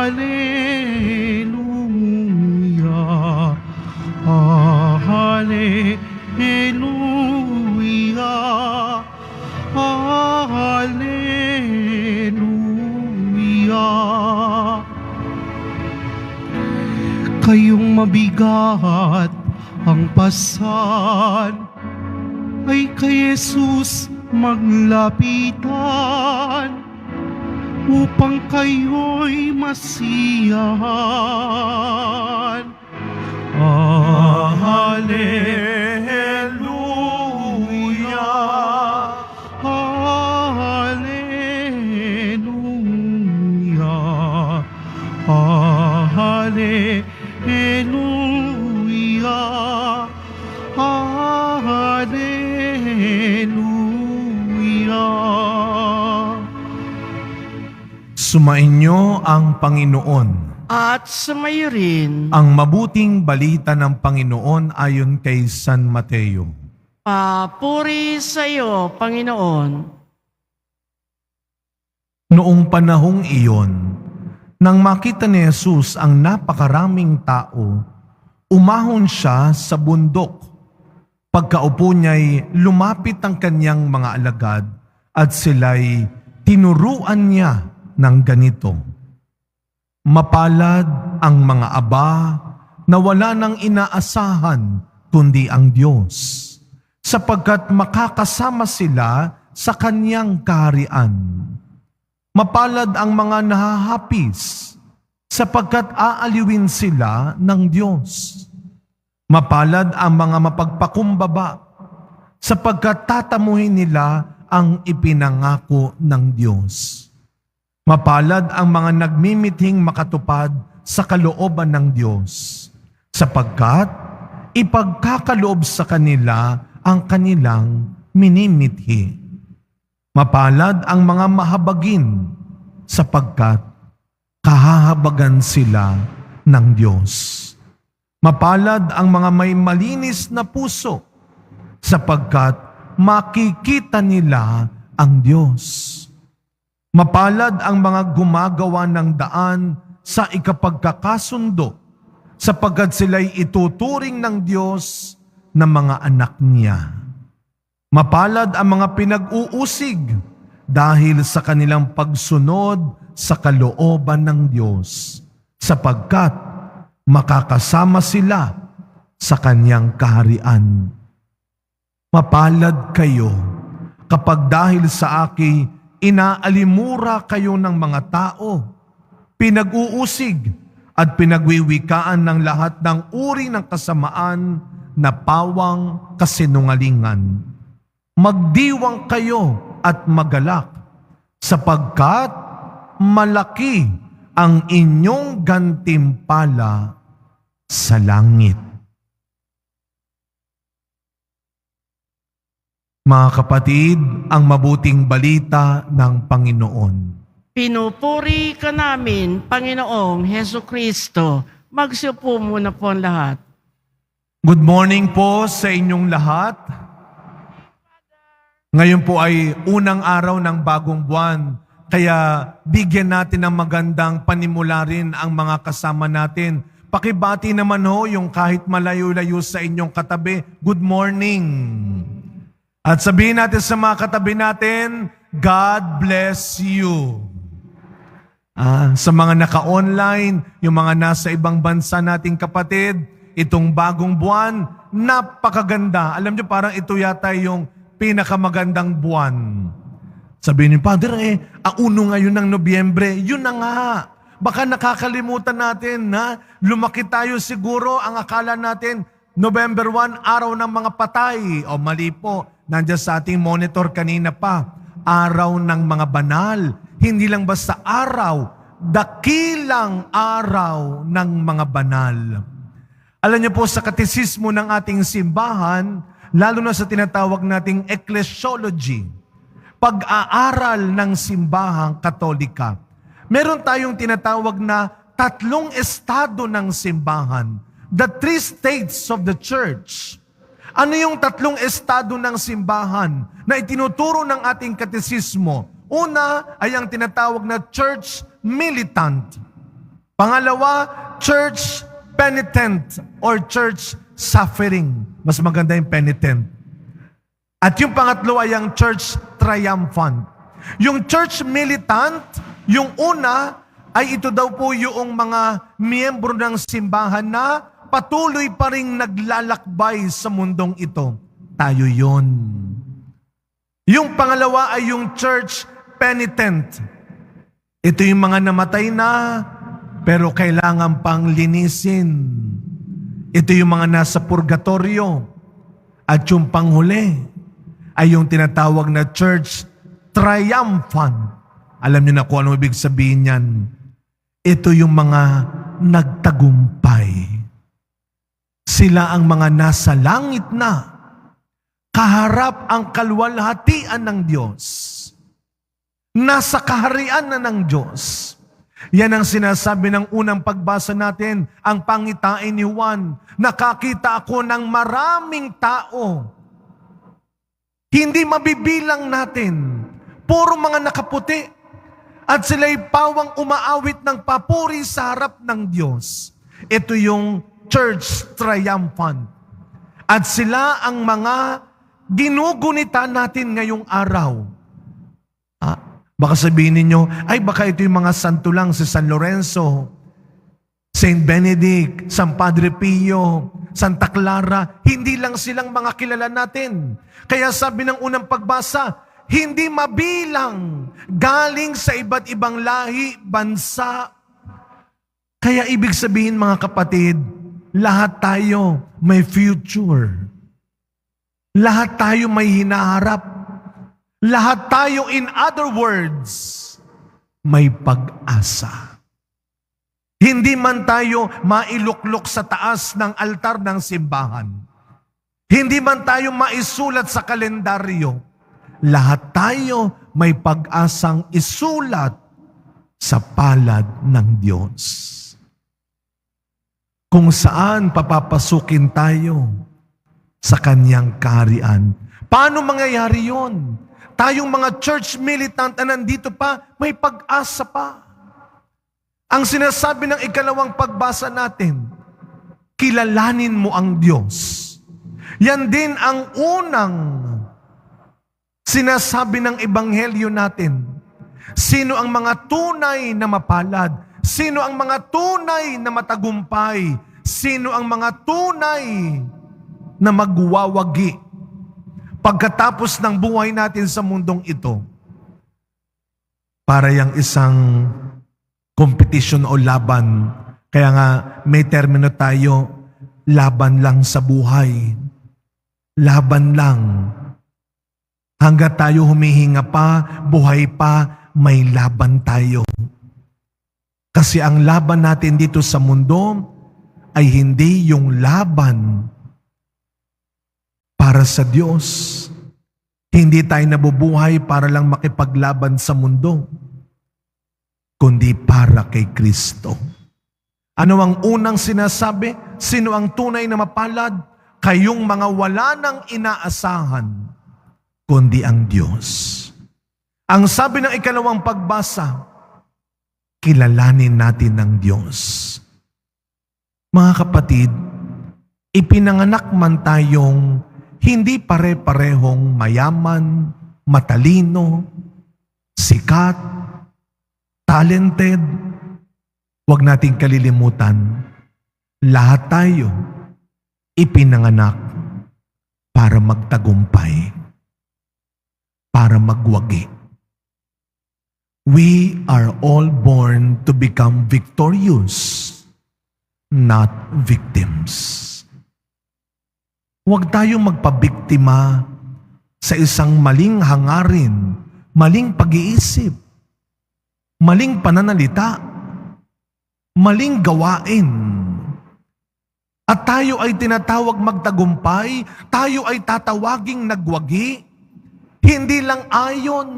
Hallelujah. Hallelujah. Hallelujah. Kayong mabigat ang pasan ay kay Jesus maglapitan upang kayo'y masiyahan. Hallelujah. Hallelujah. Hallelujah. Hallelujah. Sumainyo ang Panginoon. At sumayo rin. Ang mabuting balita ng Panginoon ayon kay San Mateo. Papuri sa iyo, Panginoon. Noong panahong iyon, nang makita ni Jesus ang napakaraming tao, umahon siya sa bundok. Pagkaupo niya'y lumapit ang kanyang mga alagad at sila'y tinuruan niya ng ganito. Mapalad ang mga aba na wala nang inaasahan kundi ang Diyos, sapagkat makakasama sila sa kanyang kaharian. Mapalad ang mga nahahapis, sapagkat aaliwin sila ng Diyos. Mapalad ang mga mapagpakumbaba, sapagkat tatamuhin nila ang ipinangako ng Diyos. Mapalad ang mga nagmimithing makatupad sa kalooban ng Diyos, sapagkat ipagkakaloob sa kanila ang kanilang minimithi. Mapalad ang mga mahabagin, sapagkat kahahabagan sila ng Diyos. Mapalad ang mga may malinis na puso, sapagkat makikita nila ang Diyos. Mapalad ang mga gumagawa ng daan sa ikapagkakasundo, sapagkat sila'y ituturing ng Diyos na mga anak niya. Mapalad ang mga pinag-uusig dahil sa kanilang pagsunod sa kalooban ng Diyos, sapagkat makakasama sila sa kanyang kaharian. Mapalad kayo kapag dahil sa akin inaalimura kayo ng mga tao, pinag-uusig at pinagwiwikaan ng lahat ng uri ng kasamaan na pawang kasinungalingan. Magdiwang kayo at magalak, sapagkat malaki ang inyong gantimpala sa langit. Mga kapatid, ang mabuting balita ng Panginoon. Pinupuri ka namin, Panginoong Heso Kristo. Magsiupo muna po ang lahat. Good morning po sa inyong lahat. Ngayon po ay unang araw ng bagong buwan, kaya bigyan natin ng magandang panimula rin ang mga kasama natin. Pakibati naman ho yung kahit malayo-layo sa inyong katabi, good morning. At sabihin natin sa mga katabi natin, God bless you. Sa mga naka-online, yung mga nasa ibang bansa nating kapatid, itong bagong buwan, napakaganda. Alam niyo, parang ito yata yung pinakamagandang buwan. Sabihin niyo, Father, ang uno ngayon ng Nobyembre, yun na nga. Baka nakakalimutan natin na lumaki tayo siguro, ang akala natin, November 1, araw ng mga patay. O mali po. Nandiyan sa ating monitor kanina pa, araw ng mga banal. Hindi lang basta araw, dakilang araw ng mga banal. Alam niyo po sa katesismo ng ating simbahan, lalo na sa tinatawag nating ecclesiology, pag-aaral ng simbahang Katolika, meron tayong tinatawag na tatlong estado ng simbahan, the three states of the church. Ano yung tatlong estado ng simbahan na itinuturo ng ating katesismo? Una ay ang tinatawag na church militant. Pangalawa, church penitent or church suffering. Mas maganda yung penitent. At yung pangatlo ay ang church triumphant. Yung church militant, yung una ay ito daw po yung mga miyembro ng simbahan na patuloy pa rin naglalakbay sa mundong ito. Tayo yon. Yung pangalawa ay yung church penitent. Ito yung mga namatay na, pero kailangan pang linisin. Ito yung mga nasa purgatorio. At yung panghuli ay yung tinatawag na church triumphant. Alam niyo na kung ano ibig sabihin yan. Ito yung mga nagtagumpay. Sila ang mga nasa langit na, kaharap ang kaluwalhatian ng Diyos. Nasa kaharian na ng Diyos. Yan ang sinasabi ng unang pagbasa natin, ang pangitain ni Juan. Nakakita ako ng maraming tao. Hindi mabibilang natin. Puro mga nakaputi. At sila'y pawang umaawit ng papuri sa harap ng Diyos. Ito yung church triumphant. At sila ang mga ginugunita natin ngayong araw. Baka sabihin ninyo, ay baka ito yung mga santo lang, si San Lorenzo, Saint Benedict, San Padre Pio, Santa Clara. Hindi lang silang mga kilala natin. Kaya sabi ng unang pagbasa, hindi mabilang, galing sa iba't ibang lahi, bansa. Kaya ibig sabihin mga kapatid, lahat tayo may future. Lahat tayo may hinaharap. Lahat tayo, in other words, may pag-asa. Hindi man tayo mailuklok sa taas ng altar ng simbahan. Hindi man tayo maisulat sa kalendaryo. Lahat tayo may pag-asang isulat sa palad ng Diyos. Kung saan papapasukin tayo sa Kanyang kaharian. Paano mangyayari yun? Tayong mga church militant na nandito pa, may pag-asa pa. Ang sinasabi ng ikalawang pagbasa natin, kilalanin mo ang Diyos. Yan din ang unang sinasabi ng ebanghelyo natin. Sino ang mga tunay na mapalad? Sino ang mga tunay na matagumpay? Sino ang mga tunay na magwawagi pagkatapos ng buhay natin sa mundong ito? Para yung isang competition o laban. Kaya nga may termino tayo, laban lang sa buhay. Laban lang. Hanggat tayo humihinga pa, buhay pa, may laban tayo. Kasi ang laban natin dito sa mundo ay hindi yung laban para sa Diyos. Hindi tayo nabubuhay para lang makipaglaban sa mundo, kundi para kay Kristo. Ano ang unang sinasabi? Sino ang tunay na mapalad? Kayong mga wala nang inaasahan, kundi ang Diyos. Ang sabi ng ikalawang pagbasa, kilalanin natin ang Diyos. Mga kapatid, ipinanganak man tayong hindi pare-parehong mayaman, matalino, sikat, talented. Huwag nating kalilimutan, lahat tayo ipinanganak para magtagumpay, para magwagi. We are all born to become victorious, not victims. Huwag tayong magpabiktima sa isang maling hangarin, maling pag-iisip, maling pananalita, maling gawain. At tayo ay tinatawag magtagumpay, tayo ay tatawaging nagwagi, hindi lang ayon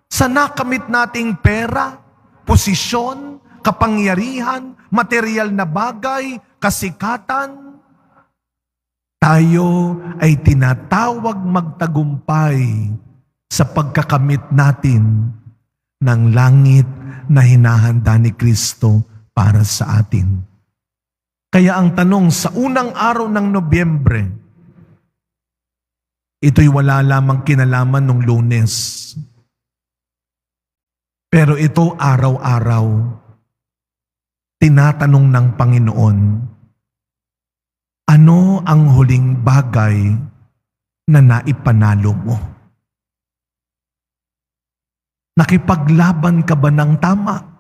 sa nakamit nating pera, posisyon, kapangyarihan, material na bagay, kasikatan. Tayo ay tinatawag magtagumpay sa pagkakamit natin ng langit na hinahanda ni Kristo para sa atin. Kaya ang tanong sa unang araw ng Nobyembre, ito'y wala lamang kinalaman ng Lunes. Pero ito araw-araw, tinatanong ng Panginoon, ano ang huling bagay na naipanalo mo? Nakipaglaban ka ba ng tama?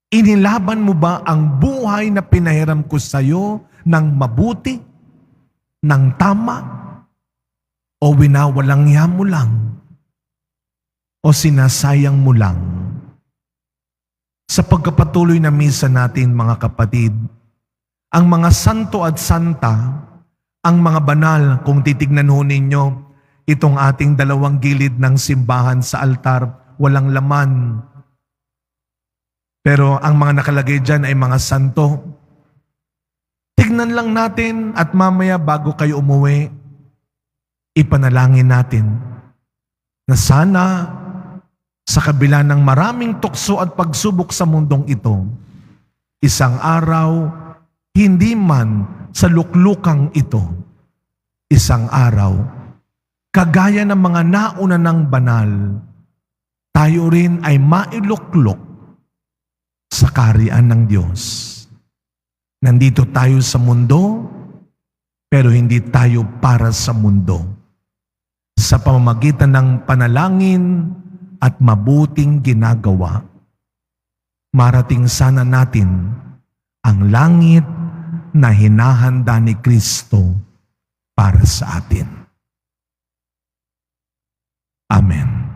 Inilaban mo ba ang buhay na pinahiram ko sa iyo ng mabuti, ng tama, o winawalang mo lang, o sinasayang mo lang? Sa pagkapatuloy na misa natin, mga kapatid, ang mga santo at santa, ang mga banal, kung titignan ho ninyo, itong ating dalawang gilid ng simbahan sa altar, walang laman. Pero ang mga nakalagay dyan ay mga santo. Tignan lang natin at mamaya bago kayo umuwi, ipanalangin natin na sana sa kabila ng maraming tukso at pagsubok sa mundong ito, isang araw, hindi man sa luklukang ito, isang araw, kagaya ng mga nauna ng banal, tayo rin ay mailuklok sa kaharian ng Diyos. Nandito tayo sa mundo, pero hindi tayo para sa mundo. Sa pamamagitan ng panalangin at mabuting ginagawa, marating sana natin ang langit na hinahanda ni Kristo para sa atin. Amen.